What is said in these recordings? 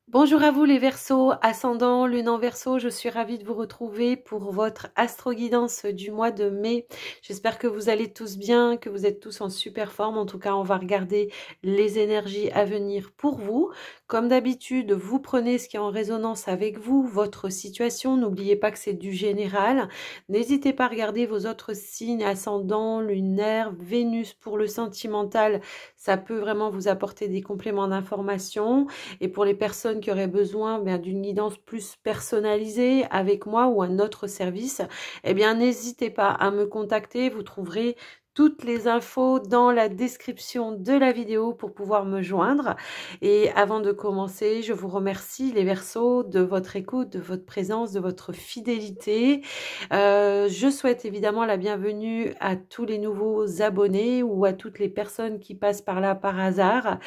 Bonjour à vous les Verseaux, ascendant, lune en Verseau, je suis ravie de vous retrouver pour votre astro-guidance du mois de mai. J'espère que vous allez tous bien, que vous êtes tous en super forme. En tout cas, on va regarder les énergies à venir pour vous. Comme d'habitude, vous prenez ce qui est en résonance avec vous, votre situation. N'oubliez pas que c'est du général. N'hésitez pas à regarder vos autres signes, ascendant, lunaire, Vénus pour le sentimental. Ça peut vraiment vous apporter des compléments d'information. Et pour les personnes qui auraient besoin d'une guidance plus personnalisée avec moi ou un autre service, eh bien n'hésitez pas à me contacter. Vous trouverez toutes les infos dans la description de la vidéo pour pouvoir me joindre. Et avant de commencer, je vous remercie les Verseaux de votre écoute, de votre présence, de votre fidélité. Je souhaite évidemment la bienvenue à tous les nouveaux abonnés ou à toutes les personnes qui passent par là par hasard.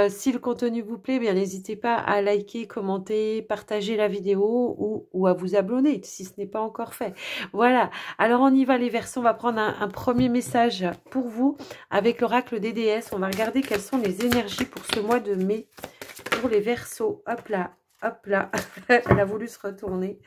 Si le contenu vous plaît, bien n'hésitez pas à liker, commenter, partager la vidéo ou à vous abonner si ce n'est pas encore fait. Voilà, alors on y va les Verseaux, on va prendre un premier message pour vous avec l'oracle des déesses. On va regarder quelles sont les énergies pour ce mois de mai pour les Verseaux. Hop là, elle a voulu se retourner.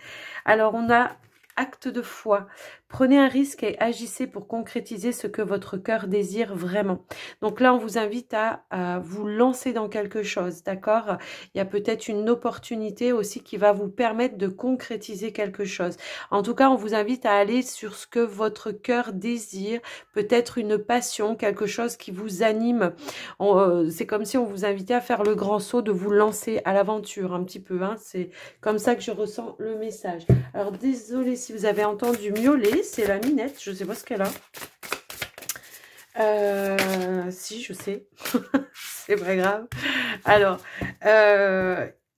Alors on a acte de foi. Prenez un risque et agissez pour concrétiser ce que votre cœur désire vraiment. Donc là, on vous invite à vous lancer dans quelque chose, d'accord? Il y a peut-être une opportunité aussi qui va vous permettre de concrétiser quelque chose. En tout cas, on vous invite à aller sur ce que votre cœur désire, peut-être une passion, quelque chose qui vous anime. C'est comme si on vous invitait à faire le grand saut, de vous lancer à l'aventure un petit peu. Hein. C'est comme ça que je ressens le message. Alors, désolée si vous avez entendu miauler. C'est la Minette, je ne sais pas ce qu'elle a. Si, je sais. C'est pas grave. Alors,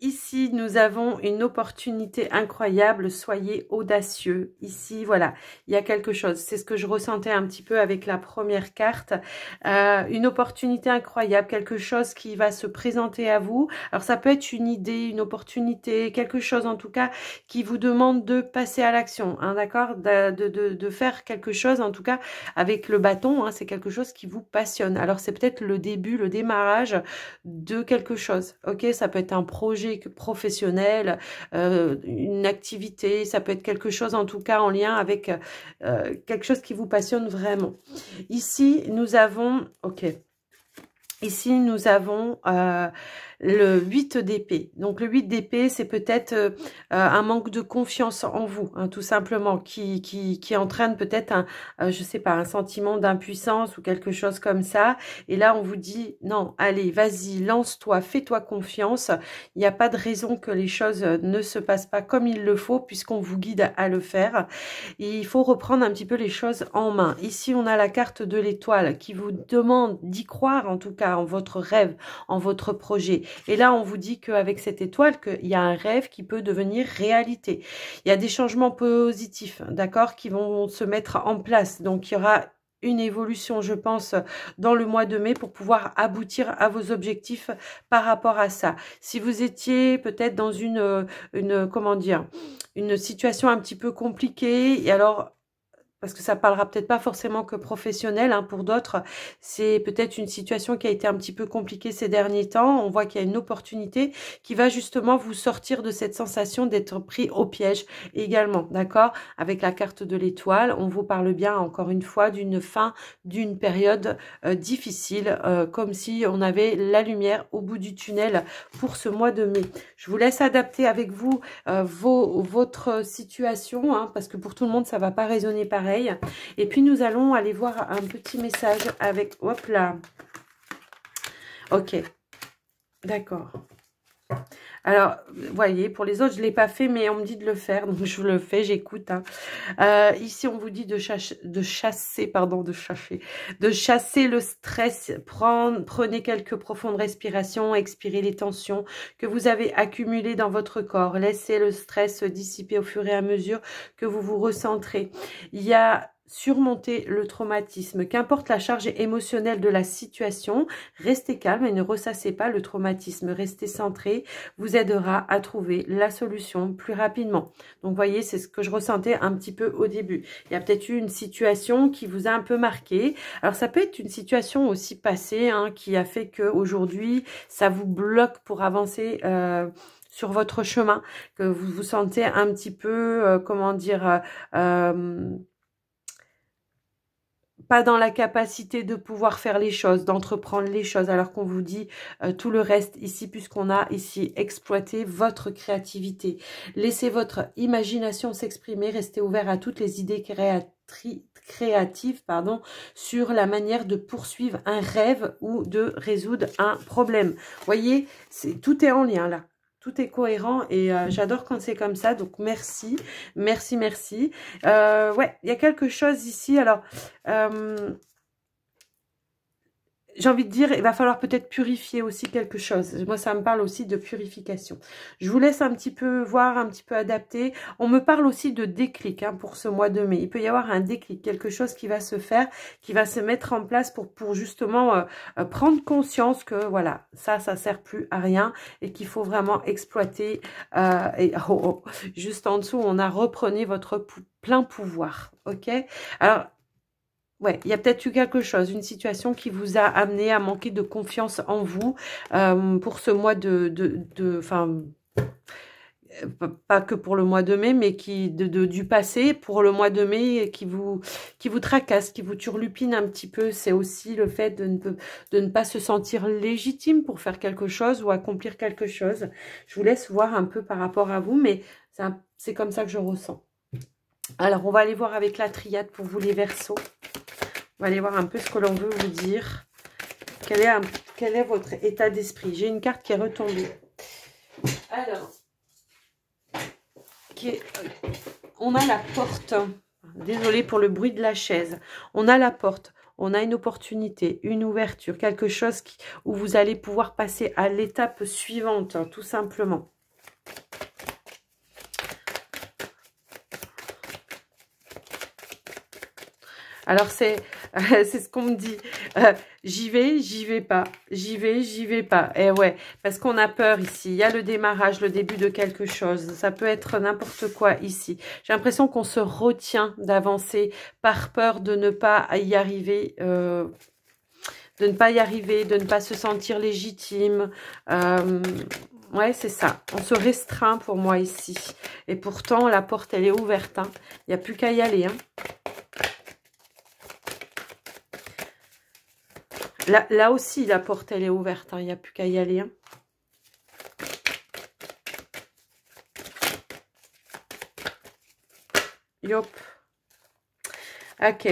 ici, nous avons une opportunité incroyable. Soyez audacieux. Ici, voilà, il y a quelque chose. C'est ce que je ressentais un petit peu avec la première carte. Une opportunité incroyable, quelque chose qui va se présenter à vous. Alors, ça peut être une idée, une opportunité, quelque chose en tout cas qui vous demande de passer à l'action, hein, d'accord, de faire quelque chose, en tout cas avec le bâton, hein, c'est quelque chose qui vous passionne. Alors, c'est peut-être le début, le démarrage de quelque chose, ok, ça peut être un projet professionnel, une activité, ça peut être quelque chose en tout cas en lien avec quelque chose qui vous passionne vraiment. Ici, nous avons, ok, ici nous avons le 8 d'épée. Donc le 8 d'épée, c'est peut-être un manque de confiance en vous, hein, tout simplement, qui entraîne peut-être je sais pas, un sentiment d'impuissance ou quelque chose comme ça. Et là, on vous dit, non, allez, vas-y, lance-toi, fais-toi confiance. Il n'y a pas de raison que les choses ne se passent pas comme il le faut, puisqu'on vous guide à le faire. Et il faut reprendre un petit peu les choses en main. Ici, on a la carte de l'étoile qui vous demande d'y croire, en tout cas, en votre rêve, en votre projet. Et là, on vous dit qu'avec cette étoile, qu'il y a un rêve qui peut devenir réalité. Il y a des changements positifs, d'accord, qui vont se mettre en place. Donc, il y aura une évolution, je pense, dans le mois de mai pour pouvoir aboutir à vos objectifs par rapport à ça. Si vous étiez peut-être dans comment dire, une situation un petit peu compliquée, et alors parce que ça parlera peut-être pas forcément que professionnel, hein, pour d'autres, c'est peut-être une situation qui a été un petit peu compliquée ces derniers temps. On voit qu'il y a une opportunité qui va justement vous sortir de cette sensation d'être pris au piège également, d'accord? Avec la carte de l'étoile, on vous parle bien, encore une fois, d'une fin d'une période difficile, comme si on avait la lumière au bout du tunnel pour ce mois de mai. Je vous laisse adapter avec vous votre situation, hein, parce que pour tout le monde, ça va pas résonner pareil. Et puis, nous allons aller voir un petit message avec... Hop là. Ok. D'accord. Alors, vous voyez, pour les autres, je ne l'ai pas fait, mais on me dit de le faire, donc je le fais, j'écoute. Hein. Ici, on vous dit de chasser le stress. Prenez quelques profondes respirations, expirez les tensions que vous avez accumulées dans votre corps. Laissez le stress se dissiper au fur et à mesure que vous vous recentrez. Il y a surmonter le traumatisme. Qu'importe la charge émotionnelle de la situation, restez calme et ne ressassez pas le traumatisme. Restez centré, vous aidera à trouver la solution plus rapidement. Donc, vous voyez, c'est ce que je ressentais un petit peu au début. Il y a peut-être eu une situation qui vous a un peu marqué. Alors, ça peut être une situation aussi passée hein, qui a fait qu'aujourd'hui, ça vous bloque pour avancer sur votre chemin, que vous vous sentez un petit peu, comment dire... pas dans la capacité de pouvoir faire les choses, d'entreprendre les choses, alors qu'on vous dit tout le reste ici, puisqu'on a ici exploité votre créativité. Laissez votre imagination s'exprimer, restez ouvert à toutes les idées créatives, sur la manière de poursuivre un rêve ou de résoudre un problème. Voyez, tout est en lien là. Tout est cohérent et j'adore quand c'est comme ça. Donc, merci, merci, merci. Ouais, il y a quelque chose ici. Alors, j'ai envie de dire, il va falloir peut-être purifier aussi quelque chose. Moi, ça me parle aussi de purification. Je vous laisse un petit peu voir, un petit peu adapter. On me parle aussi de déclic hein, pour ce mois de mai. Il peut y avoir un déclic, quelque chose qui va se faire, qui va se mettre en place pour justement prendre conscience que voilà, ça sert plus à rien et qu'il faut vraiment exploiter. Juste en dessous, on a reprenez votre plein pouvoir. Ok. Alors, ouais, il y a peut-être eu quelque chose, une situation qui vous a amené à manquer de confiance en vous pour ce mois enfin, pas que pour le mois de mai, mais du passé, pour le mois de mai, qui vous tracasse, qui vous turlupine un petit peu. C'est aussi le fait de ne pas se sentir légitime pour faire quelque chose ou accomplir quelque chose. Je vous laisse voir un peu par rapport à vous, mais c'est comme ça que je ressens. Alors, on va aller voir avec la triade pour vous les Verseaux. On va aller voir un peu ce que l'on veut vous dire. Quel est votre état d'esprit? J'ai une carte qui est retombée. Alors, on a la porte. Désolée pour le bruit de la chaise. On a la porte. On a une opportunité, une ouverture, quelque chose où vous allez pouvoir passer à l'étape suivante, hein, tout simplement. Alors, c'est ce qu'on me dit. J'y vais pas. J'y vais pas. Et ouais, parce qu'on a peur ici. Il y a le démarrage, le début de quelque chose. Ça peut être n'importe quoi ici. J'ai l'impression qu'on se retient d'avancer par peur de ne pas y arriver. De ne pas se sentir légitime. Ouais, c'est ça. On se restreint pour moi ici. Et pourtant, la porte, elle est ouverte. Hein. Il n'y a plus qu'à y aller. Hein. Là aussi, la porte, elle est ouverte. Hein. Il n'y a plus qu'à y aller. Hein. Yop. Ok.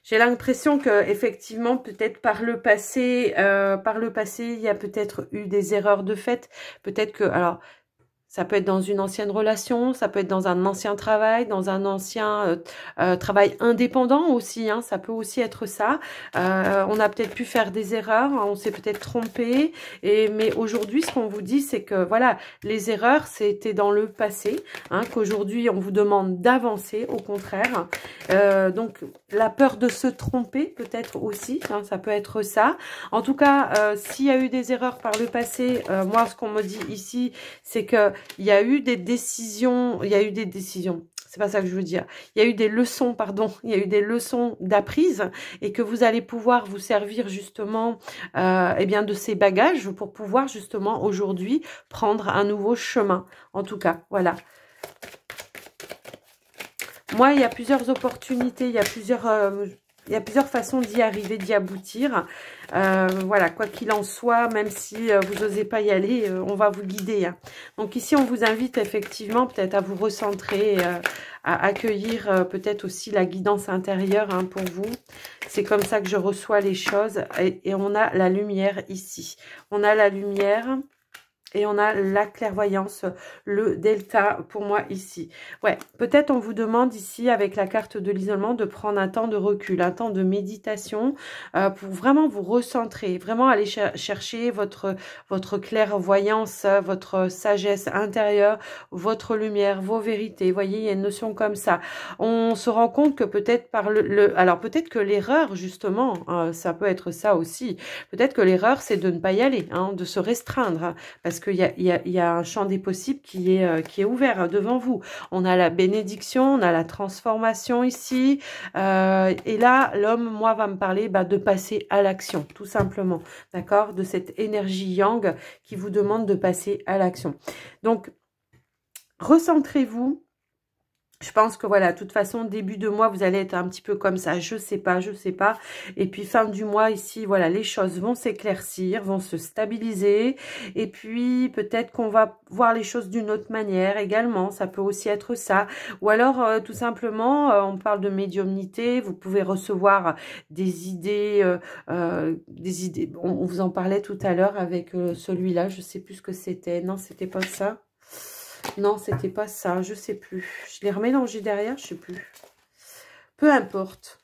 J'ai l'impression que effectivement, peut-être par le passé, il y a peut-être eu des erreurs de fait. Peut-être que, alors, ça peut être dans une ancienne relation, ça peut être dans un ancien travail, dans un ancien travail indépendant aussi, hein, ça peut aussi être ça. On a peut-être pu faire des erreurs, hein, on s'est peut-être trompé, mais aujourd'hui, ce qu'on vous dit, c'est que voilà, les erreurs, c'était dans le passé, hein, qu'aujourd'hui, on vous demande d'avancer, au contraire. Donc, la peur de se tromper, peut-être aussi, hein, ça peut être ça. En tout cas, s'il y a eu des erreurs par le passé, moi, ce qu'on me dit ici, c'est que il y a eu des décisions, c'est pas ça que je veux dire. Il y a eu des leçons, pardon, il y a eu des leçons d'apprise et que vous allez pouvoir vous servir justement eh bien de ces bagages pour pouvoir justement aujourd'hui prendre un nouveau chemin. En tout cas, voilà. Moi, il y a plusieurs opportunités, il y a plusieurs façons d'y arriver, d'y aboutir. Voilà, quoi qu'il en soit, même si vous n'osez pas y aller, on va vous guider. Hein. Donc ici, on vous invite effectivement peut-être à vous recentrer, à accueillir peut-être aussi la guidance intérieure hein, pour vous. C'est comme ça que je reçois les choses. Et on a la lumière ici. On a la lumière. Et on a la clairvoyance, le delta pour moi ici. Ouais, peut-être on vous demande ici avec la carte de l'isolement de prendre un temps de recul, un temps de méditation pour vraiment vous recentrer, vraiment aller chercher votre clairvoyance, votre sagesse intérieure, votre lumière, vos vérités. Vous voyez, il y a une notion comme ça. On se rend compte que peut-être par alors peut-être que l'erreur justement, ça peut être ça aussi. Peut-être que l'erreur c'est de ne pas y aller, hein, de se restreindre, hein, parce qu'il y a un champ des possibles qui est ouvert devant vous. On a la bénédiction, on a la transformation ici. Et là, l'homme, moi, va me parler de passer à l'action, tout simplement. D'accord? De cette énergie yang qui vous demande de passer à l'action. Donc, recentrez-vous. Je pense que voilà, de toute façon, début de mois, vous allez être un petit peu comme ça, je sais pas, je sais pas. Et puis fin du mois ici, voilà, les choses vont s'éclaircir, vont se stabiliser. Et puis peut-être qu'on va voir les choses d'une autre manière également, ça peut aussi être ça. Ou alors tout simplement, on parle de médiumnité, vous pouvez recevoir des idées, on vous en parlait tout à l'heure avec celui-là, je sais plus ce que c'était, non, c'était pas ça. Non, c'était pas ça, je sais plus. Je l'ai remélangé derrière, je sais plus. Peu importe,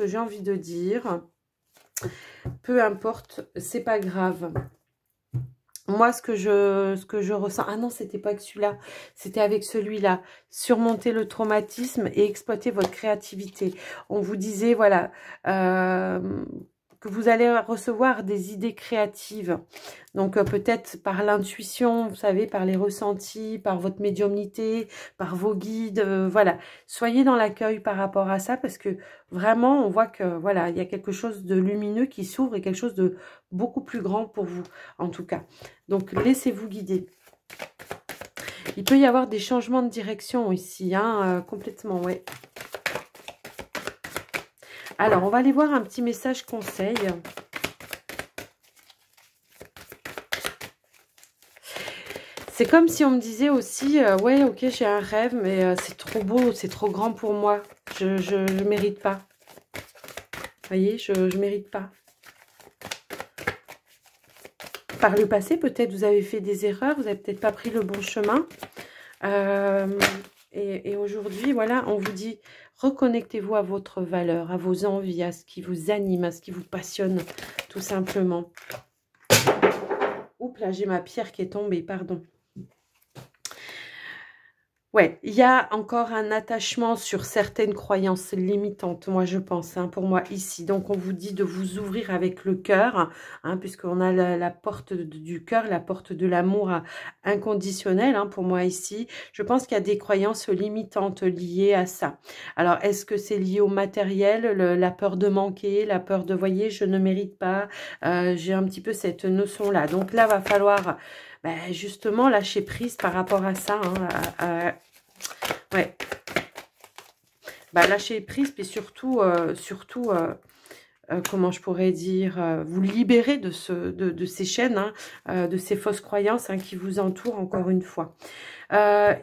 j'ai envie de dire. Peu importe, c'est pas grave. Moi, ce que je ressens... Ah non, c'était pas avec celui-là, c'était avec celui-là. Surmonter le traumatisme et exploiter votre créativité. On vous disait, voilà... que vous allez recevoir des idées créatives. Donc peut-être par l'intuition, vous savez, par les ressentis, par votre médiumnité, par vos guides, voilà. Soyez dans l'accueil par rapport à ça parce que vraiment, on voit que voilà, il y a quelque chose de lumineux qui s'ouvre et quelque chose de beaucoup plus grand pour vous, en tout cas. Donc laissez-vous guider. Il peut y avoir des changements de direction ici, hein, complètement, ouais. Alors, on va aller voir un petit message conseil. C'est comme si on me disait aussi, ouais, ok, j'ai un rêve, mais c'est trop beau, c'est trop grand pour moi. Je mérite pas. Vous voyez, je mérite pas. Par le passé, peut-être vous avez fait des erreurs, vous n'avez peut-être pas pris le bon chemin. Et aujourd'hui, voilà, on vous dit, reconnectez-vous à votre valeur, à vos envies, à ce qui vous anime, à ce qui vous passionne, tout simplement. Oups, là, j'ai ma pierre qui est tombée, pardon. Ouais, il y a encore un attachement sur certaines croyances limitantes, moi je pense, hein, pour moi ici. Donc on vous dit de vous ouvrir avec le cœur, hein, puisqu'on a la porte du cœur, la porte de l'amour inconditionnel, hein, pour moi ici. Je pense qu'il y a des croyances limitantes liées à ça. Alors est-ce que c'est lié au matériel, la peur de manquer, la peur de, voyez, je ne mérite pas, j'ai un petit peu cette notion-là. Donc là, va falloir... justement, lâcher prise par rapport à ça. Hein, ouais. Lâcher prise, puis surtout, comment je pourrais dire, vous libérer de ces chaînes, hein, de ces fausses croyances, hein, qui vous entourent, encore une fois.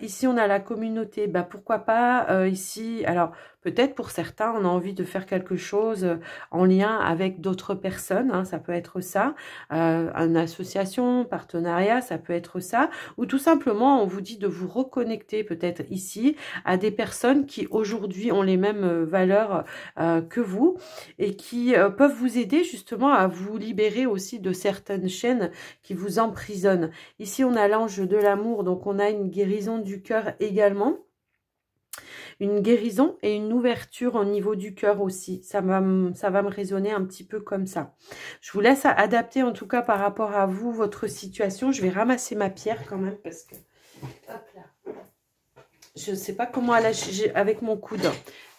Ici, on a la communauté. Pourquoi pas ici... Alors, peut-être pour certains, on a envie de faire quelque chose en lien avec d'autres personnes. Hein, ça peut être ça. Une association, partenariat, ça peut être ça. Ou tout simplement, on vous dit de vous reconnecter peut-être ici à des personnes qui aujourd'hui ont les mêmes valeurs que vous et qui peuvent vous aider justement à vous libérer aussi de certaines chaînes qui vous emprisonnent. Ici, on a l'ange de l'amour, donc on a une guérison du cœur également. Une guérison et une ouverture au niveau du cœur aussi. Ça va me résonner un petit peu comme ça. Je vous laisse adapter en tout cas par rapport à vous, votre situation. Je vais ramasser ma pierre quand même parce que... Hop là. Je ne sais pas comment elle a... avec mon coude.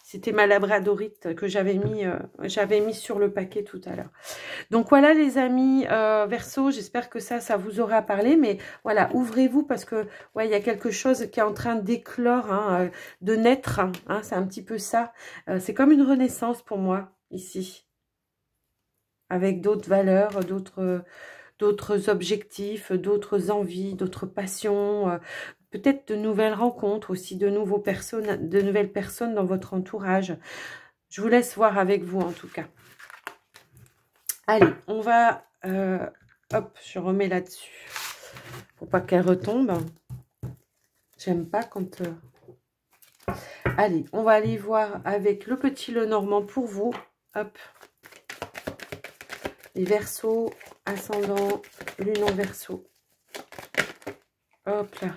C'était ma labradorite que j'avais mis sur le paquet tout à l'heure. Donc voilà les amis, Verseau, j'espère que ça vous aura parlé. Mais voilà, ouvrez-vous parce que ouais, il y a quelque chose qui est en train d'éclore, hein, de naître. Hein, c'est un petit peu ça. C'est comme une renaissance pour moi, ici. Avec d'autres valeurs, d'autres objectifs, d'autres envies, d'autres passions, peut-être de nouvelles rencontres aussi, de nouvelles personnes dans votre entourage. Je vous laisse voir avec vous en tout cas. Allez, on va... hop, je remets là-dessus. pour pas qu'elle retombe. J'aime pas quand... Allez, on va aller voir avec le petit Lenormand pour vous. Hop. Les Verseaux, ascendant, lune en Verseau. Hop là.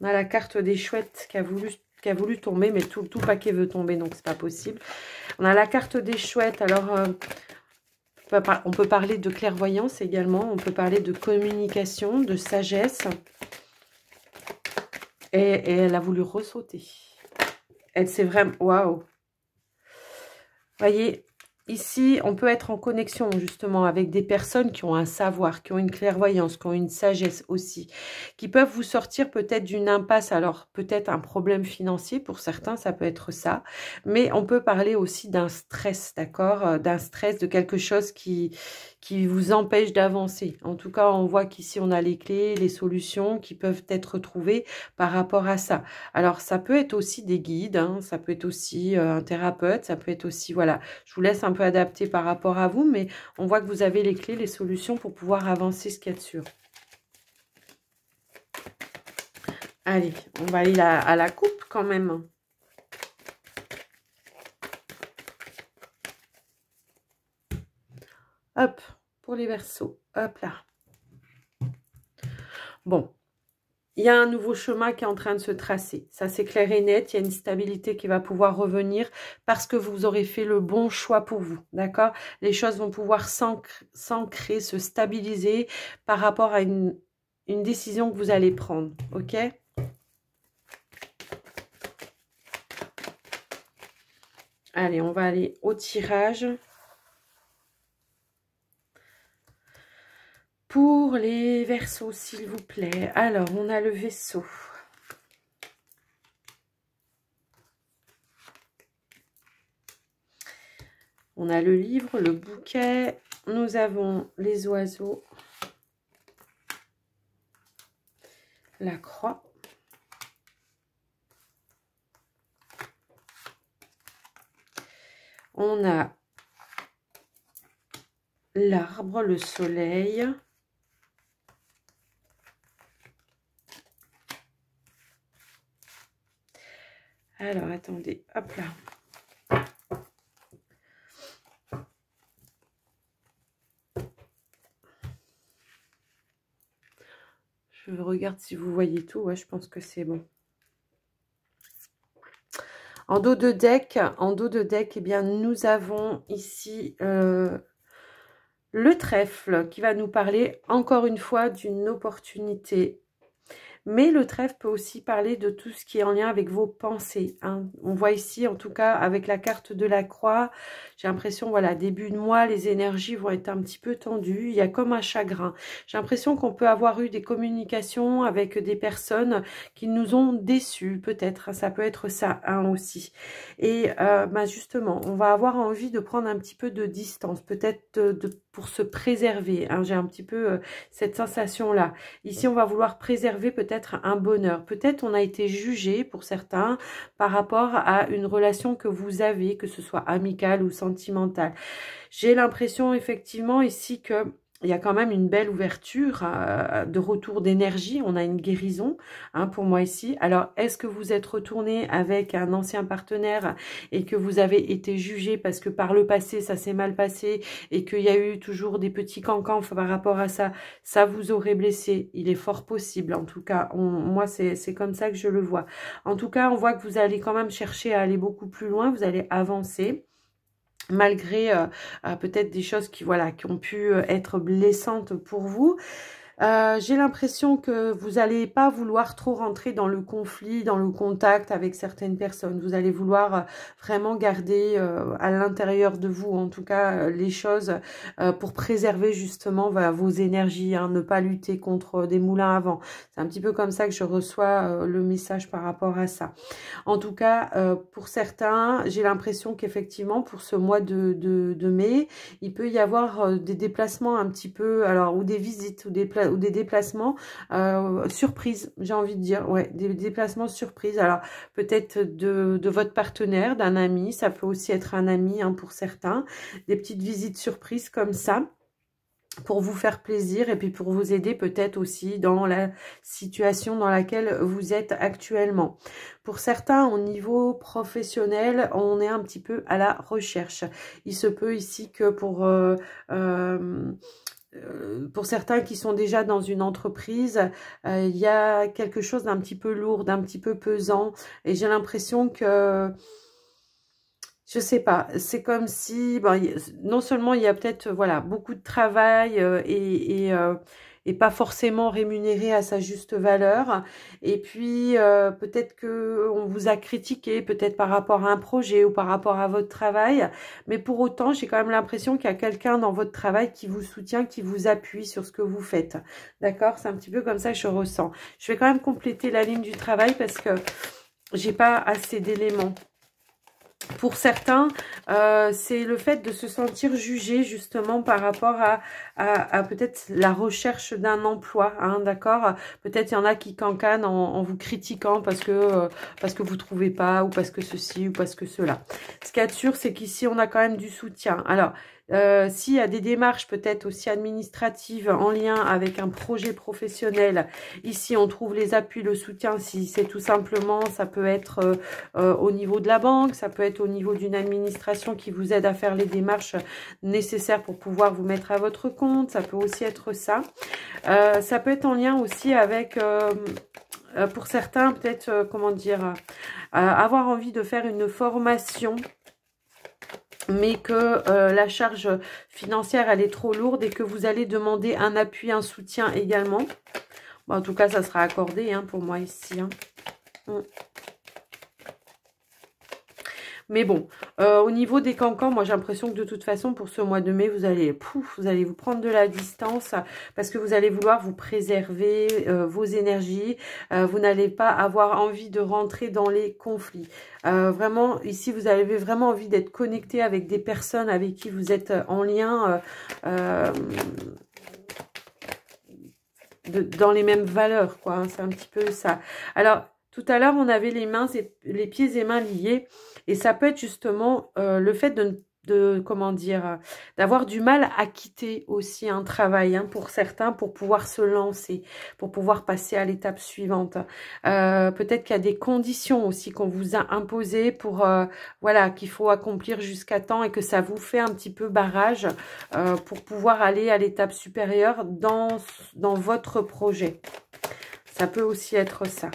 On a la carte des chouettes qui a voulu tomber, mais tout le paquet veut tomber, donc c'est pas possible. On a la carte des chouettes. Alors, on peut parler de clairvoyance également. On peut parler de communication, de sagesse. Et elle a voulu ressauter. Elle s'est vraiment... Waouh! Voyez, ici, on peut être en connexion justement avec des personnes qui ont un savoir, qui ont une clairvoyance, qui ont une sagesse aussi, qui peuvent vous sortir peut-être d'une impasse. Alors, peut-être un problème financier, pour certains, ça peut être ça. Mais on peut parler aussi d'un stress, d'accord? D'un stress, de quelque chose qui vous empêche d'avancer. En tout cas, on voit qu'ici, on a les clés, les solutions qui peuvent être trouvées par rapport à ça. Alors, ça peut être aussi des guides, hein, ça peut être aussi un thérapeute, ça peut être aussi, voilà, je vous laisse un peu adapter par rapport à vous, mais on voit que vous avez les clés, les solutions pour pouvoir avancer ce qu'il y a de sûr. Allez, on va aller à la coupe quand même. Hop, pour les Verseaux. Hop là. Bon, il y a un nouveau chemin qui est en train de se tracer. Ça, c'est clair et net. Il y a une stabilité qui va pouvoir revenir parce que vous aurez fait le bon choix pour vous. D'accord? Les choses vont pouvoir s'ancrer, se stabiliser par rapport à une décision que vous allez prendre. OK? Allez, on va aller au tirage. Pour les Verseaux, s'il vous plaît. Alors, on a le Vaisseau. On a le Livre, le Bouquet. Nous avons les Oiseaux. La Croix. On a l'Arbre, le Soleil. Alors, attendez, hop là. Je regarde si vous voyez tout. Ouais, je pense que c'est bon. En dos de deck, eh bien, nous avons ici le trèfle qui va nous parler encore une fois d'une opportunité. Mais le trèfle peut aussi parler de tout ce qui est en lien avec vos pensées, hein. On voit ici, en tout cas, avec la carte de la croix, j'ai l'impression, voilà, début de mois, les énergies vont être un petit peu tendues. Il y a comme un chagrin. J'ai l'impression qu'on peut avoir eu des communications avec des personnes qui nous ont déçus, peut-être. Ça peut être ça, hein, aussi. Et bah justement, on va avoir envie de prendre un petit peu de distance, peut-être pour se préserver, hein. J'ai un petit peu cette sensation-là. Ici, on va vouloir préserver peut-être un bonheur. Peut-être on a été jugé pour certains par rapport à une relation que vous avez, que ce soit amicale ou sentimentale. J'ai l'impression effectivement ici que il y a quand même une belle ouverture de retour d'énergie. On a une guérison, hein, pour moi ici. Alors, est-ce que vous êtes retourné avec un ancien partenaire et que vous avez été jugé parce que par le passé, ça s'est mal passé et qu'il y a eu toujours des petits cancans par rapport à ça, ça vous aurait blessé? Il est fort possible. En tout cas, moi, c'est comme ça que je le vois. En tout cas, on voit que vous allez quand même chercher à aller beaucoup plus loin. Vous allez avancer. Malgré peut-être des choses qui, voilà, qui ont pu être blessantes pour vous. J'ai l'impression que vous n'allez pas vouloir trop rentrer dans le conflit, dans le contact avec certaines personnes. Vous allez vouloir vraiment garder à l'intérieur de vous, en tout cas, les choses pour préserver justement vos énergies, hein, ne pas lutter contre des moulins à vent. C'est un petit peu comme ça que je reçois le message par rapport à ça. En tout cas, pour certains, j'ai l'impression qu'effectivement, pour ce mois de mai, il peut y avoir des déplacements un petit peu, alors, ou des visites, ou des déplacements surprises, j'ai envie de dire, ouais, des déplacements surprises. Alors, peut-être de votre partenaire, d'un ami, ça peut aussi être un ami, hein, pour certains, des petites visites surprises comme ça. pour vous faire plaisir et puis pour vous aider peut-être aussi dans la situation dans laquelle vous êtes actuellement. Pour certains, au niveau professionnel, on est un petit peu à la recherche. Il se peut ici que pour certains qui sont déjà dans une entreprise, il y a quelque chose d'un petit peu lourd, d'un petit peu pesant. Et j'ai l'impression que, je sais pas, c'est comme si, bon, non seulement il y a peut-être voilà beaucoup de travail et pas forcément rémunéré à sa juste valeur. Et puis peut-être que on vous a critiqué, peut-être par rapport à un projet ou par rapport à votre travail. Mais pour autant, j'ai quand même l'impression qu'il y a quelqu'un dans votre travail qui vous soutient, qui vous appuie sur ce que vous faites. D'accord? C'est un petit peu comme ça que je ressens. Je vais quand même compléter la ligne du travail parce que j'ai pas assez d'éléments. Pour certains, c'est le fait de se sentir jugé justement par rapport à peut-être la recherche d'un emploi, hein, d'accord? Peut-être il y en a qui cancanent en vous critiquant parce que vous trouvez pas, ou parce que ceci, ou parce que cela. Ce qu'il y a de sûr, c'est qu'ici, on a quand même du soutien. Alors, s'il y a des démarches peut-être aussi administratives en lien avec un projet professionnel, ici on trouve les appuis, le soutien. Si c'est tout simplement, ça peut être au niveau de la banque, ça peut être au niveau d'une administration qui vous aide à faire les démarches nécessaires pour pouvoir vous mettre à votre compte. Ça peut aussi être ça. Ça peut être en lien aussi avec... pour certains, peut-être, comment dire, avoir envie de faire une formation, mais que la charge financière, elle est trop lourde et que vous allez demander un appui, un soutien également. Bon, en tout cas, ça sera accordé hein, pour moi ici. Hein. Mais bon, au niveau des cancans, moi j'ai l'impression que de toute façon, pour ce mois de mai, vous allez vous prendre de la distance parce que vous allez vouloir vous préserver vos énergies. Vous n'allez pas avoir envie de rentrer dans les conflits. Vraiment, ici, vous avez vraiment envie d'être connecté avec des personnes avec qui vous êtes en lien dans les mêmes valeurs, quoi. Hein, c'est un petit peu ça. Alors, tout à l'heure, on avait les pieds et mains liés. Et ça peut être justement le fait comment dire, d'avoir du mal à quitter aussi un travail hein, pour certains, pour pouvoir se lancer, pour pouvoir passer à l'étape suivante. Peut-être qu'il y a des conditions aussi qu'on vous a imposées pour, voilà, qu'il faut accomplir jusqu'à temps et que ça vous fait un petit peu barrage pour pouvoir aller à l'étape supérieure dans votre projet. Ça peut aussi être ça.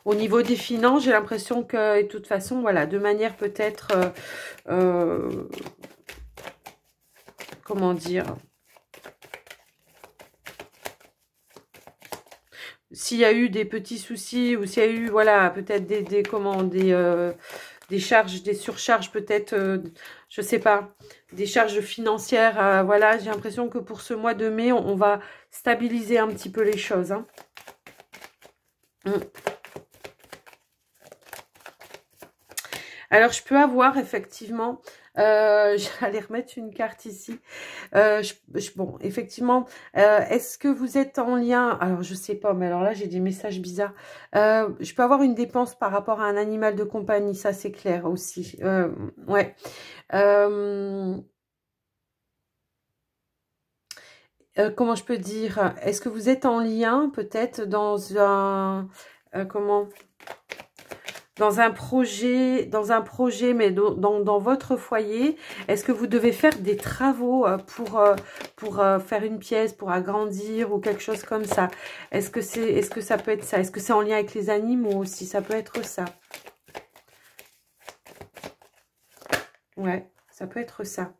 Au niveau des finances, j'ai l'impression que, de toute façon, voilà, de manière peut-être, comment dire, s'il y a eu des petits soucis ou s'il y a eu, voilà, peut-être des charges, des surcharges, peut-être, je sais pas, des charges financières, voilà, j'ai l'impression que pour ce mois de mai, on va stabiliser un petit peu les choses, hein. Alors, je peux avoir effectivement, j'allais remettre une carte ici. Bon, effectivement, est-ce que vous êtes en lien? Alors, je sais pas, mais alors là, j'ai des messages bizarres. Je peux avoir une dépense par rapport à un animal de compagnie, ça c'est clair aussi. Ouais. Comment je peux dire? Est-ce que vous êtes en lien peut-être dans un... comment... dans un projet, mais dans votre foyer, est-ce que vous devez faire des travaux pour faire une pièce, pour agrandir ou quelque chose comme ça? Est-ce que ça peut être ça? Est-ce que c'est en lien avec les animaux aussi? Ça peut être ça. Ouais, ça peut être ça.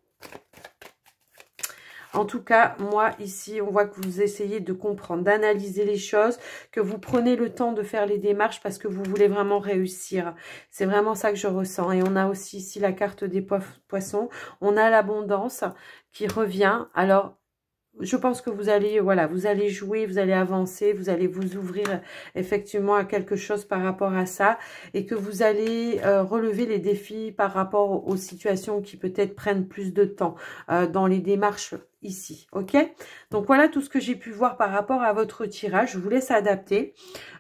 En tout cas, moi, ici, on voit que vous essayez de comprendre, d'analyser les choses, que vous prenez le temps de faire les démarches parce que vous voulez vraiment réussir. C'est vraiment ça que je ressens. Et on a aussi ici la carte des poissons. On a l'abondance qui revient. Alors, je pense que vous allez, voilà, vous allez jouer, vous allez avancer, vous allez vous ouvrir effectivement à quelque chose par rapport à ça et que vous allez relever les défis par rapport aux situations qui peut-être prennent plus de temps dans les démarches ici, ok? Donc voilà tout ce que j'ai pu voir par rapport à votre tirage. Je vous laisse adapter.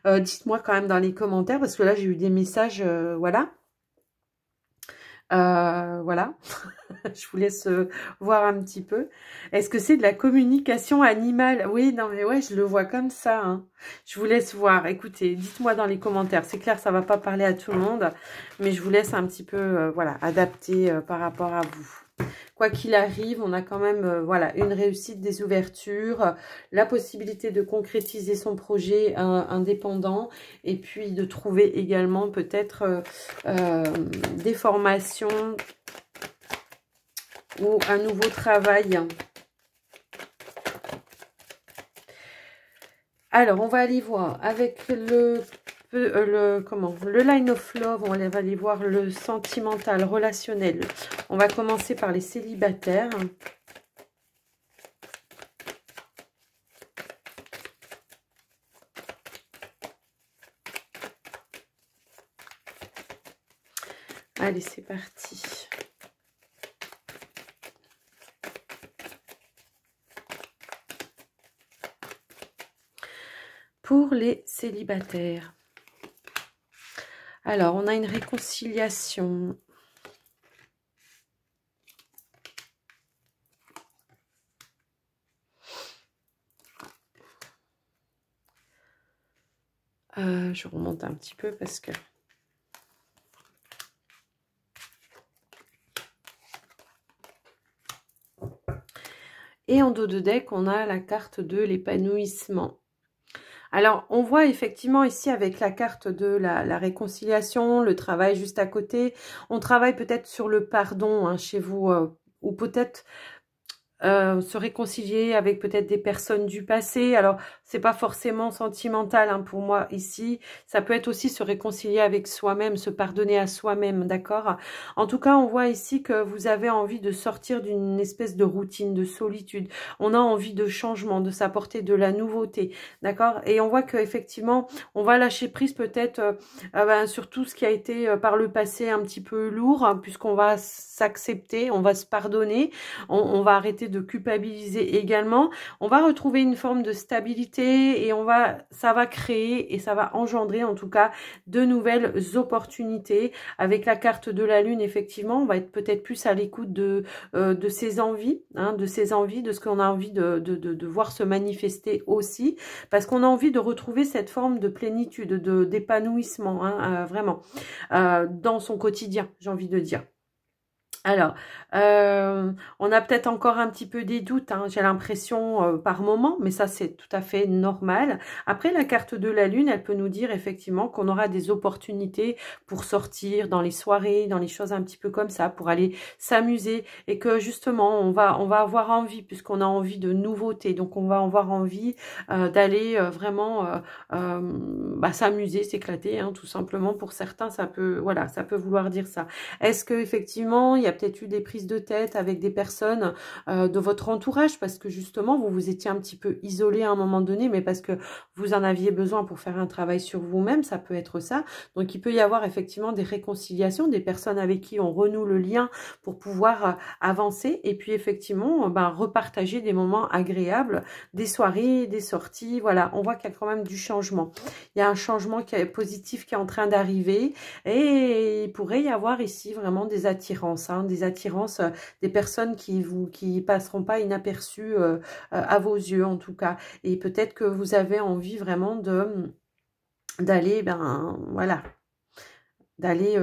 Dites-moi quand même dans les commentaires parce que là j'ai eu des messages, voilà. Voilà, je vous laisse voir un petit peu. Est-ce que c'est de la communication animale? Oui, non mais ouais, je le vois comme ça. Hein. Je vous laisse voir. Écoutez, dites-moi dans les commentaires. C'est clair, ça va pas parler à tout le monde, mais je vous laisse un petit peu, voilà, adapter par rapport à vous. Quoi qu'il arrive, on a quand même voilà, une réussite, des ouvertures, la possibilité de concrétiser son projet indépendant et puis de trouver également peut-être des formations ou un nouveau travail. Alors, on va aller voir avec le line of love, on va aller voir le sentimental, relationnel. On va commencer par les célibataires. Allez, c'est parti. Pour les célibataires. Alors, on a une réconciliation. Je remonte un petit peu parce que... Et en dos de deck, on a la carte de l'épanouissement. Alors, on voit effectivement ici avec la carte de la réconciliation, le travail juste à côté. On travaille peut-être sur le pardon hein, chez vous, ou peut-être se réconcilier avec peut-être des personnes du passé. Alors, c'est pas forcément sentimental hein, pour moi ici. Ça peut être aussi se réconcilier avec soi-même, se pardonner à soi-même, d'accord? En tout cas, on voit ici que vous avez envie de sortir d'une espèce de routine, de solitude. On a envie de changement, de s'apporter de la nouveauté, d'accord? Et on voit qu'effectivement, on va lâcher prise peut-être sur tout ce qui a été par le passé un petit peu lourd, hein, puisqu'on va s'accepter, on va se pardonner, on va arrêter de culpabiliser également. On va retrouver une forme de stabilité et ça va créer et ça va engendrer en tout cas de nouvelles opportunités. Avec la carte de la lune, effectivement, on va être peut-être plus à l'écoute de ses envies, hein, de ce qu'on a envie de voir se manifester aussi, parce qu'on a envie de retrouver cette forme de plénitude, d'épanouissement, hein, vraiment, dans son quotidien, j'ai envie de dire. Alors, on a peut-être encore un petit peu des doutes, hein, j'ai l'impression par moment, mais ça c'est tout à fait normal. Après, la carte de la lune, elle peut nous dire effectivement qu'on aura des opportunités pour sortir dans les soirées, dans les choses un petit peu comme ça, pour aller s'amuser et que justement on va avoir envie, puisqu'on a envie de nouveautés, donc on va avoir envie d'aller vraiment s'amuser, s'éclater, hein, tout simplement. Pour certains, ça peut, voilà, ça peut vouloir dire ça. Est-ce que effectivement il y a peut-être eu des prises de tête avec des personnes de votre entourage parce que justement vous vous étiez un petit peu isolé à un moment donné, mais parce que vous en aviez besoin pour faire un travail sur vous-même, ça peut être ça. Donc il peut y avoir effectivement des réconciliations, des personnes avec qui on renoue le lien pour pouvoir avancer et puis effectivement repartager des moments agréables, des soirées, des sorties. Voilà, on voit qu'il y a quand même du changement. Il y a un changement qui est positif qui est en train d'arriver et il pourrait y avoir ici vraiment des attirances, hein, des attirances, des personnes qui passeront pas inaperçues à vos yeux en tout cas. Et peut-être que vous avez envie vraiment d'aller, voilà, d'aller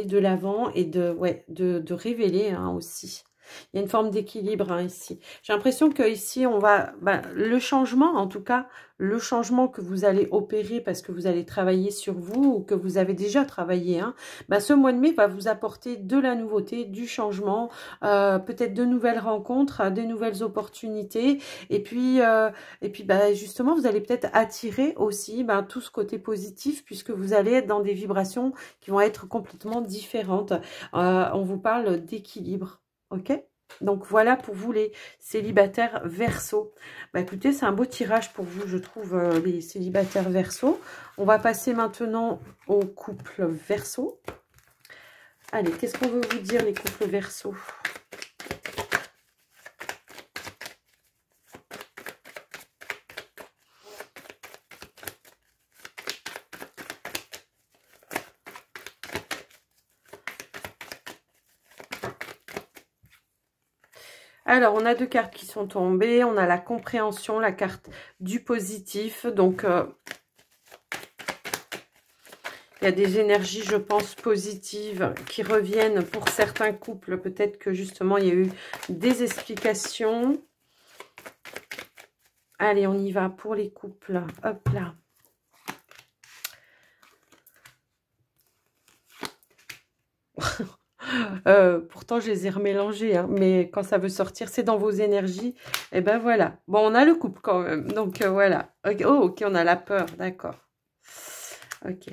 de l'avant et de révéler hein, aussi. Il y a une forme d'équilibre hein, ici. J'ai l'impression que ici on va, le changement en tout cas, le changement que vous allez opérer parce que vous allez travailler sur vous ou que vous avez déjà travaillé, hein, ce mois de mai va vous apporter de la nouveauté, du changement, peut-être de nouvelles rencontres, des nouvelles opportunités et puis justement vous allez peut-être attirer aussi tout ce côté positif puisque vous allez être dans des vibrations qui vont être complètement différentes. On vous parle d'équilibre. Ok, donc voilà pour vous les célibataires Verseau. Écoutez, c'est un beau tirage pour vous, je trouve, les célibataires Verseau. On va passer maintenant au couple Verseau. Allez, qu'est-ce qu'on veut vous dire les couples Verseau ? Alors, on a 2 cartes qui sont tombées. On a la compréhension, la carte du positif. Donc, il y a des énergies, je pense, positives qui reviennent pour certains couples. Peut-être que justement, il y a eu des explications. Allez, on y va pour les couples. Hop là. Pourtant, je les ai remélangés, hein, mais quand ça veut sortir, c'est dans vos énergies. Et ben voilà. Bon, on a le couple quand même. Donc, voilà. Okay. Oh, ok, on a la peur. D'accord. Ok.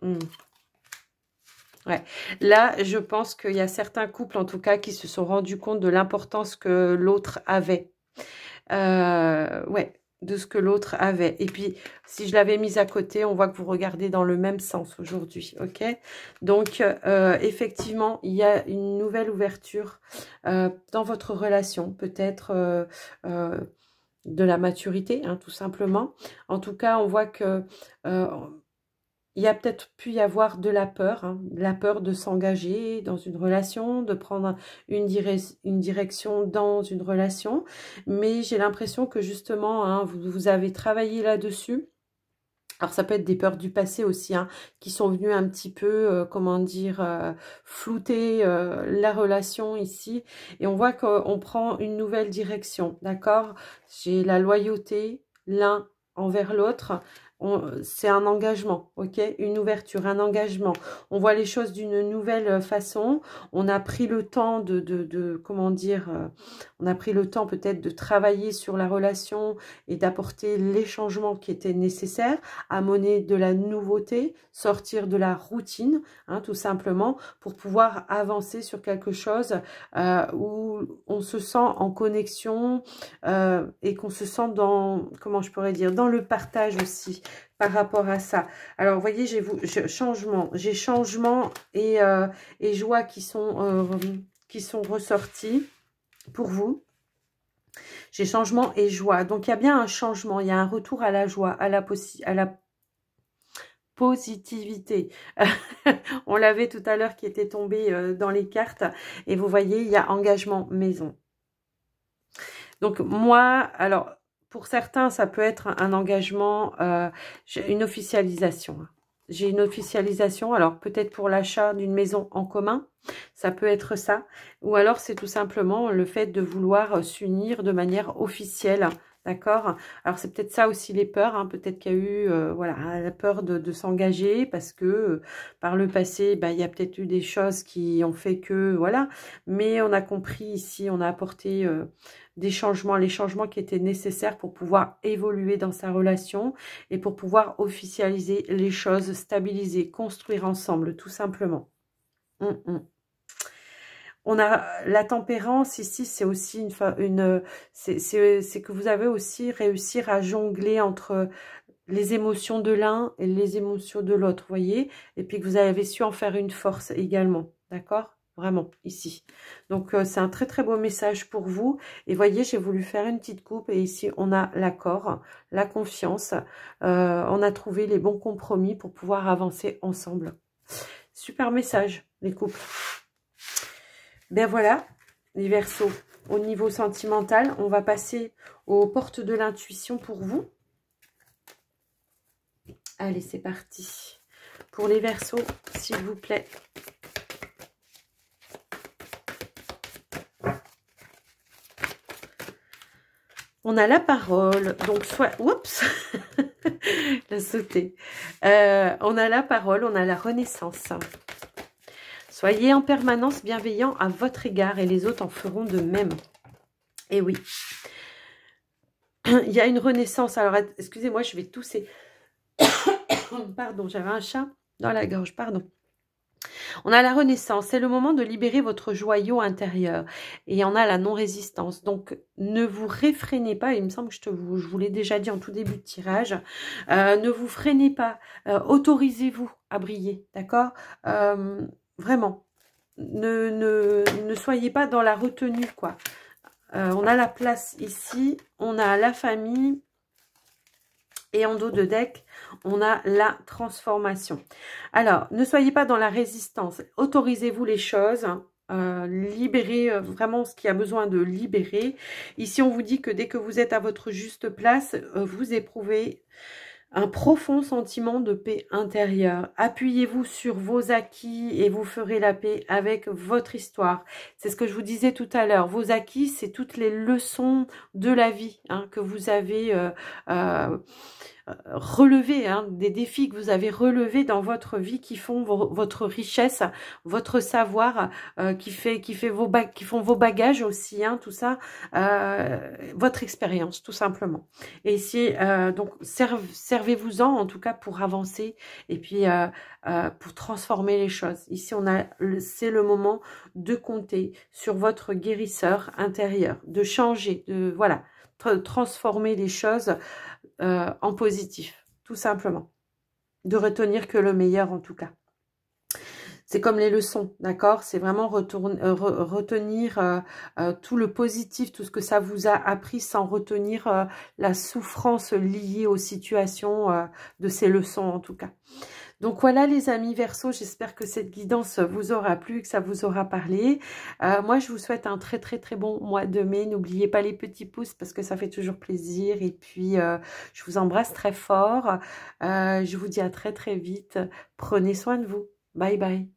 Ouais. Là, je pense qu'il y a certains couples, en tout cas, qui se sont rendus compte de l'importance que l'autre avait. Ouais, de ce que l'autre avait. Et puis, si je l'avais mise à côté, on voit que vous regardez dans le même sens aujourd'hui, ok? Donc, effectivement, il y a une nouvelle ouverture dans votre relation, peut-être de la maturité, hein, tout simplement. En tout cas, on voit que il y a peut-être pu y avoir de hein, la peur de s'engager dans une relation, de prendre une direction dans une relation. Mais j'ai l'impression que justement, hein, vous avez travaillé là-dessus. Alors, ça peut être des peurs du passé aussi, hein, qui sont venues un petit peu, comment dire, flouter la relation ici. Et on voit qu'on prend une nouvelle direction, d'accord? J'ai la loyauté, l'un envers l'autre. C'est un engagement, ok? Une ouverture, un engagement. On voit les choses d'une nouvelle façon. On a pris le temps comment dire, on a pris le temps peut-être de travailler sur la relation et d'apporter les changements qui étaient nécessaires, amener de la nouveauté, sortir de la routine, hein, tout simplement, pour pouvoir avancer sur quelque chose où on se sent en connexion et qu'on se sent dans, comment je pourrais dire, dans le partage aussi par rapport à ça. Alors, vous voyez, j'ai changement et joie qui sont ressortis pour vous. J'ai changement et joie. Donc, il y a bien un changement. Il y a un retour à la joie, à la positivité. On l'avait tout à l'heure qui était tombé dans les cartes. Et vous voyez, il y a engagement maison. Donc, moi, alors, pour certains, ça peut être un engagement, une officialisation. J'ai une officialisation, alors peut-être pour l'achat d'une maison en commun, ça peut être ça. Ou alors c'est tout simplement le fait de vouloir s'unir de manière officielle, d'accord? Alors c'est peut-être ça aussi les peurs, hein. Peut-être qu'il y a eu voilà, la peur de s'engager parce que par le passé, bah, il y a peut-être eu des choses qui ont fait que, voilà. Mais on a compris ici, on a apporté des changements, les changements qui étaient nécessaires pour pouvoir évoluer dans sa relation et pour pouvoir officialiser les choses, stabiliser, construire ensemble, tout simplement. On a la tempérance ici, c'est aussi c'est que vous avez aussi réussir à jongler entre les émotions de l'un et les émotions de l'autre, voyez, et puis que vous avez su en faire une force également, d'accord? Vraiment, ici. Donc, c'est un très, très beau message pour vous. Et voyez, j'ai voulu faire une petite coupe. Et ici, on a l'accord, la confiance. On a trouvé les bons compromis pour pouvoir avancer ensemble. Super message, les couples. Ben voilà, les Verseaux. Au niveau sentimental, on va passer aux portes de l'intuition pour vous. Allez, c'est parti. Pour les Verseaux, s'il vous plaît. On a la parole, donc soit... Oups, la sauté. On a la parole, on a la renaissance. Soyez en permanence bienveillant à votre égard et les autres en feront de même. Et oui. Il y a une renaissance. Alors, excusez-moi, je vais tousser. Pardon, j'avais un chat dans la gorge, pardon. On a la renaissance, c'est le moment de libérer votre joyau intérieur. Et on a la non-résistance. Donc, ne vous réfrénez pas. Il me semble que je vous l'ai déjà dit en tout début de tirage. Ne vous freinez pas. Autorisez-vous à briller, d'accord? Vraiment. Ne soyez pas dans la retenue, quoi. On a la place ici. On a la famille. Et en dos de deck, on a la transformation. Alors, ne soyez pas dans la résistance. Autorisez-vous les choses. libérer vraiment ce qui a besoin de libérer. Ici, on vous dit que dès que vous êtes à votre juste place, vous éprouvez un profond sentiment de paix intérieure. Appuyez-vous sur vos acquis et vous ferez la paix avec votre histoire. C'est ce que je vous disais tout à l'heure. Vos acquis, c'est toutes les leçons de la vie hein, que vous avez relevés, hein, des défis que vous avez relevés dans votre vie qui font votre richesse, votre savoir, qui font vos bagages aussi, hein, tout ça, votre expérience tout simplement. Et ici, donc servez-vous-en en tout cas pour avancer et puis pour transformer les choses. Ici, c'est le moment de compter sur votre guérisseur intérieur, de changer, de voilà, transformer les choses en positif, tout simplement. De retenir que le meilleur en tout cas. C'est comme les leçons, d'accord? C'est vraiment retenir tout le positif, tout ce que ça vous a appris sans retenir la souffrance liée aux situations de ces leçons en tout cas. Donc voilà les amis Verseau, j'espère que cette guidance vous aura plu, que ça vous aura parlé. Moi je vous souhaite un très très très bon mois de mai. N'oubliez pas les petits pouces parce que ça fait toujours plaisir. Et puis je vous embrasse très fort. Je vous dis à très très vite. Prenez soin de vous. Bye bye.